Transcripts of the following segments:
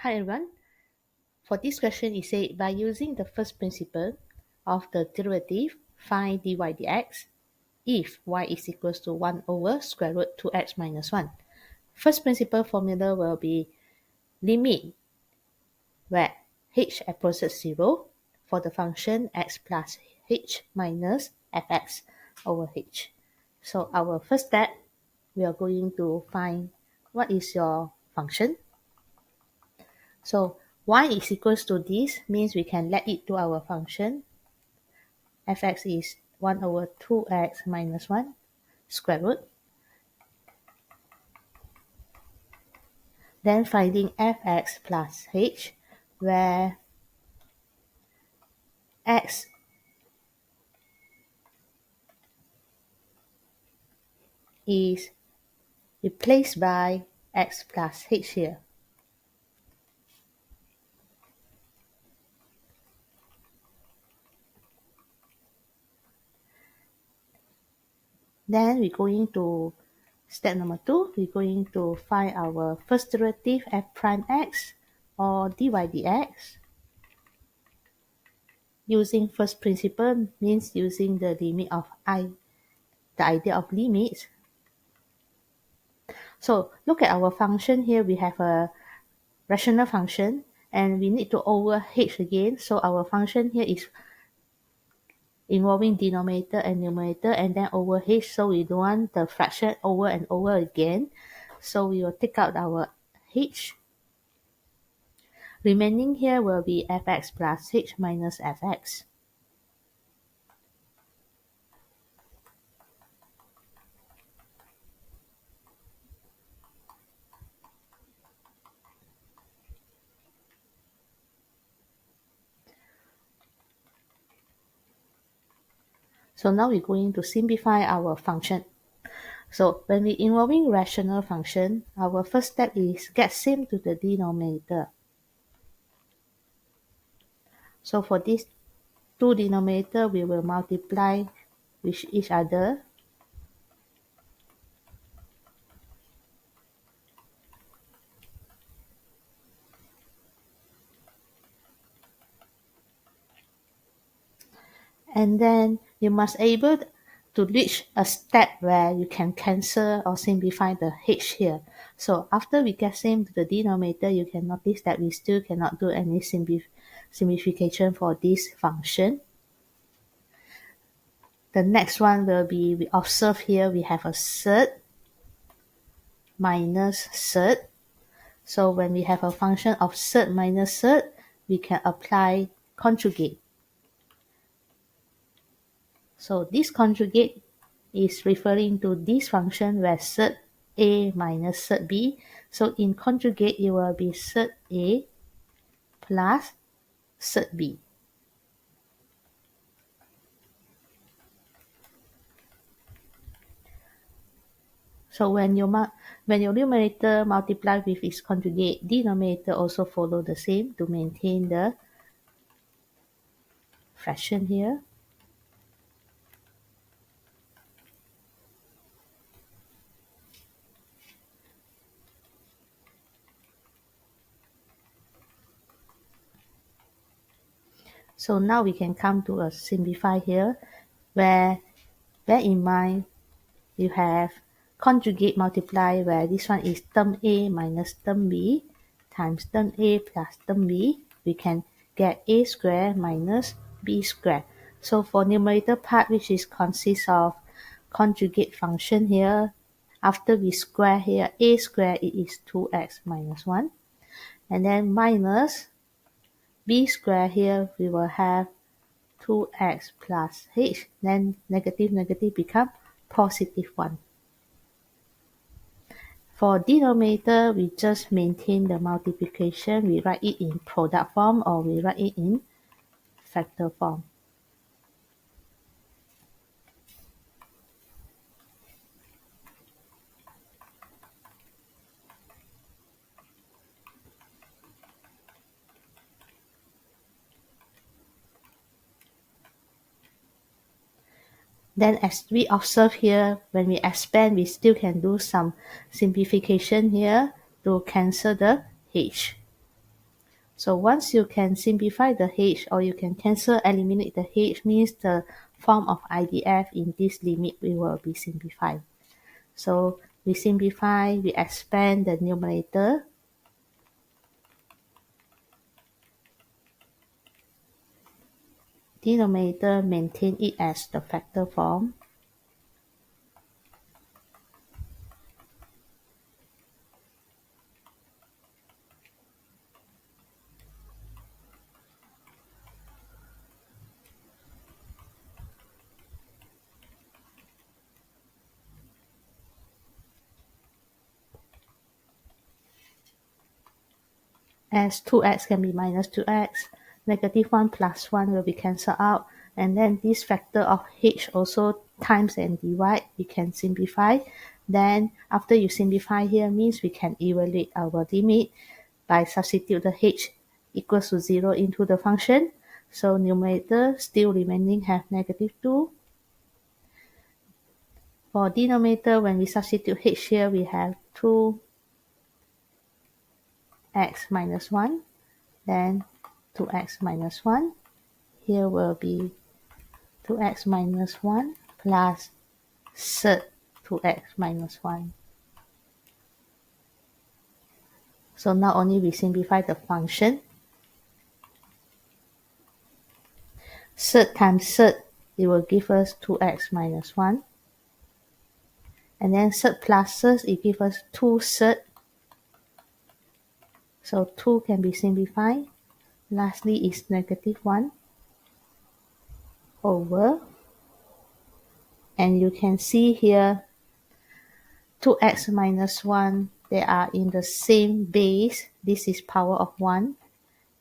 Hi everyone. For this question, it said by using the first principle of the derivative, find dy dx if y is equals to 1 over square root 2x minus 1. First principle formula will be limit where h approaches 0 for the function x plus h minus fx over h. So our first step, we are going to find what is your function. So y is equals to this means we can let it to our function. Fx is 1 over 2x minus 1 square root. Then finding fx plus h, where x is replaced by x plus h here. Then we're going to step number 2, we're going to find our first derivative f prime x or dy dx. Using first principle means using the limit of the idea of limits. So look at our function here, we have a rational function and we need to over h again. So our function here is involving denominator and numerator and then over h. So we don't want the fraction over and over again. So we will take out our h. Remaining here will be fx plus h minus fx. So now we're going to simplify our function. So when we're involving rational function, our first step is get same to the denominator. So for these two denominator, we will multiply with each other. And then you must able to reach a step where you can cancel or simplify the h here. So after we get same to the denominator, you can notice that we still cannot do any simplification for this function. The next one will be, we observe here we have a surd minus surd. So when we have a function of surd minus surd, we can apply conjugate. So this conjugate is referring to this function where surd A minus surd B. So in conjugate, it will be surd A plus surd B. So when your numerator multiply with its conjugate, denominator also follow the same to maintain the fraction here. So now we can come to a simplify here, where bear in mind you have conjugate multiply, where this one is term A minus term B times term A plus term B. We can get A squared minus B squared. So for numerator part, which is consists of conjugate function here, after we square here A squared, it is 2x minus 1. And then minus B squared here, we will have 2x plus h. Then negative become positive 1. For denominator, we just maintain the multiplication. We write it in product form or we write it in factor form. Then as we observe here, when we expand, we still can do some simplification here to cancel the h. So once you can simplify the h, or you can cancel, eliminate the h, means the form of IDF in this limit will be simplified. So we simplify, we expand the numerator. Denominator, maintain it as the factor form. As 2x can be minus 2x, negative 1 plus 1 will be cancelled out, and then this factor of h also times and divide, we can simplify. Then after you simplify here, means we can evaluate our limit by substitute the h equals to 0 into the function. So numerator still remaining have negative 2. For denominator, when we substitute h here, we have 2x minus 1, then 2x minus 1. Here will be 2x minus 1 plus surd 2x minus 1. So now only we simplify the function. Surd times surd, it will give us 2x minus 1. And then surd plus surd, it gives us 2 surd. So 2 can be simplified. Lastly is negative 1 over. And you can see here 2x minus 1, they are in the same base. This is power of 1.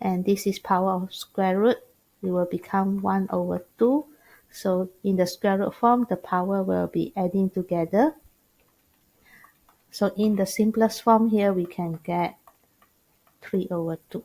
And this is power of square root. It will become 1 over 2. So in the square root form, the power will be adding together. So in the simplest form here, we can get 3 over 2.